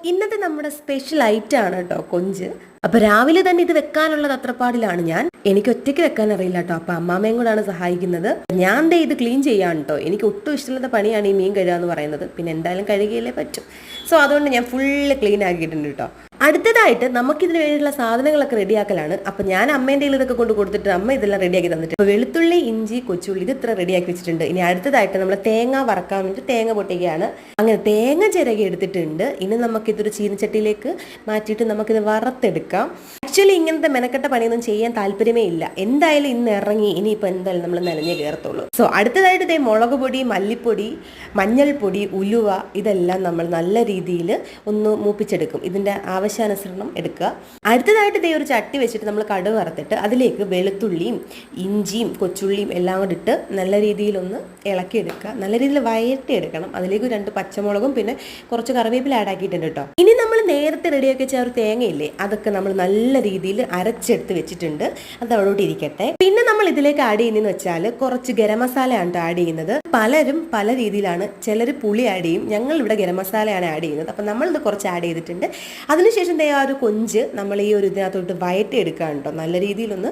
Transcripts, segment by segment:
ഇന്നത്തെ നമ്മുടെ special item ആണ് കേട്ടോ കൊഞ്ച്. അപ്പൊ രാവിലെ തന്നെ ഇത് വെക്കാനുള്ള തത്രപ്പാടിലാണ് ഞാൻ. എനിക്ക് ഒറ്റയ്ക്ക് വെക്കാൻ അറിയില്ല കേട്ടോ. അപ്പൊ അമ്മാമ്മയും കൂടാണ് സഹായിക്കുന്നത്. ഞാൻ ദേ ഇത് ക്ലീൻ ചെയ്യാൻ കേട്ടോ. എനിക്ക് ഒട്ടും ഇഷ്ടമുള്ള പണിയാണ് ഈ മീൻ കഴുകുക എന്ന് പറയുന്നത്. പിന്നെ എന്തായാലും കഴുകിയല്ലേ പറ്റും. സോ അതുകൊണ്ട് ഞാൻ ഫുള്ള് ക്ലീൻ ആക്കിയിട്ടുണ്ട് കേട്ടോ. അടുത്തതായിട്ട് നമുക്കിതിന് വേണ്ടിയിട്ടുള്ള സാധനങ്ങളൊക്കെ റെഡിയാക്കലാണ്. അപ്പൊ ഞാൻ അമ്മേൻ്റെ ഇതൊക്കെ കൊണ്ട് കൊടുത്തിട്ട് അമ്മ ഇതെല്ലാം റെഡിയാക്കി തന്നിട്ട് വെളുത്തുള്ളി, ഇഞ്ചി, കൊച്ചുള്ളി ഇത് ഇത്ര റെഡിയാക്കി വെച്ചിട്ടുണ്ട്. ഇനി അടുത്തതായിട്ട് നമ്മൾ തേങ്ങ വറക്കാൻ വേണ്ടിയിട്ട് തേങ്ങ പൊട്ടിക്കുകയാണ്. അങ്ങനെ തേങ്ങ ചിരകി എടുത്തിട്ടുണ്ട്. ഇനി നമുക്കിതൊരു ചീനച്ചട്ടിയിലേക്ക് മാറ്റിയിട്ട് നമുക്കിത് വറുത്തെടുക്കാം. ആക്ച്വലി ഇങ്ങനത്തെ മെനക്കെട്ട പണിയൊന്നും ചെയ്യാൻ താല്പര്യമേ ഇല്ല. എന്തായാലും ഇന്ന് ഇറങ്ങി ഇനിയിപ്പോൾ എന്തായാലും നമ്മൾ നനഞ്ഞേ കയറത്തുള്ളൂ. സോ അടുത്തതായിട്ട് ഇതേ മുളക് പൊടി, മല്ലിപ്പൊടി, മഞ്ഞൾപ്പൊടി, ഉലുവ ഇതെല്ലാം നമ്മൾ നല്ല രീതിയിൽ ഒന്ന് മൂപ്പിച്ചെടുക്കും. ഇതിൻ്റെ ആവശ്യാനുസരണം എടുക്കുക. അടുത്തതായിട്ട് ഇതേ ഒരു ചട്ടി വെച്ചിട്ട് നമ്മൾ കടുക് വറുത്തിട്ട് അതിലേക്ക് വെളുത്തുള്ളിയും ഇഞ്ചിയും കൊച്ചുള്ളിയും എല്ലാം കൂടി ഇട്ട് നല്ല രീതിയിലൊന്ന് ഇളക്കിയെടുക്കുക. നല്ല രീതിയിൽ വഴറ്റിയെടുക്കണം. അതിലേക്ക് 2 പച്ചമുളകും പിന്നെ കുറച്ച് കറിവേപ്പില ആഡ് ആക്കിയിട്ടുണ്ട് കേട്ടോ. ഇനി നമ്മൾ നേരത്തെ റെഡിയാക്കി വെച്ച ഒരു തേങ്ങയില്ലേ, അതൊക്കെ നമ്മൾ നല്ല രീതിയിൽ അരച്ചെടുത്ത് വെച്ചിട്ടുണ്ട്. അത് അവിടോട്ട് ഇരിക്കട്ടെ. പിന്നെ നമ്മൾ ഇതിലേക്ക് ആഡ് ചെയ്യുന്നതെന്ന് വെച്ചാൽ കുറച്ച് ഗരം മസാലയാണ് ആഡ് ചെയ്യുന്നത്. പലരും പല രീതിയിലാണ്. ചിലർ പുളി ആഡ് ചെയ്യും. ഞങ്ങൾ ഇവിടെ ഗരം മസാലയാണ് ആഡ് ചെയ്യുന്നത്. അപ്പം നമ്മളിത് കുറച്ച് ആഡ് ചെയ്തിട്ടുണ്ട്. അതിനുശേഷം ആ ഒരു കൊഞ്ച് നമ്മൾ ഈ ഒരു ഇതിനകത്തോട്ട് വയറ്റി എടുക്കുക കേട്ടോ. നല്ല രീതിയിലൊന്ന്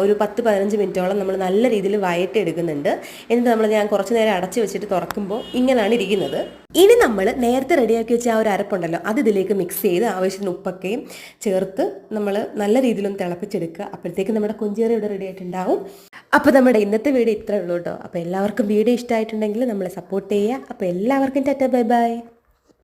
ഒരു 10-15 മിനിറ്റോളം നമ്മൾ നല്ല രീതിയിൽ വയറ്റി എടുക്കുന്നുണ്ട്. എന്നിട്ട് ഞാൻ കുറച്ച് നേരം അടച്ചു വെച്ചിട്ട് തുറക്കുമ്പോൾ ഇങ്ങനെയാണ് ഇരിക്കുന്നത്. ഇനി നമ്മൾ നേരത്തെ റെഡിയാക്കി വെച്ച ആ ഒരു അരപ്പുണ്ടല്ലോ, അത് ഇതിലേക്ക് മിക്സ് ചെയ്ത് ആവശ്യത്തിന് ഉപ്പൊക്കെയും ചേർത്ത് നമ്മൾ നല്ല രീതിയിലൊന്ന് തിളപ്പിച്ചെടുക്കുക. അപ്പോഴത്തേക്ക് നമ്മുടെ കൊഞ്ചേറി ഇവിടെ റെഡി ആയിട്ടുണ്ടാവും. അപ്പോൾ നമ്മുടെ ഇന്നത്തെ വീഡിയോ ഇത്രേ ഉള്ളൂ കേട്ടോ. അപ്പോൾ എല്ലാവർക്കും വീഡിയോ ഇഷ്ടമായിട്ടുണ്ടെങ്കിൽ നമ്മളെ സപ്പോർട്ട് ചെയ്യുക. അപ്പോൾ എല്ലാവർക്കും ടാറ്റാ, ബൈ ബൈ.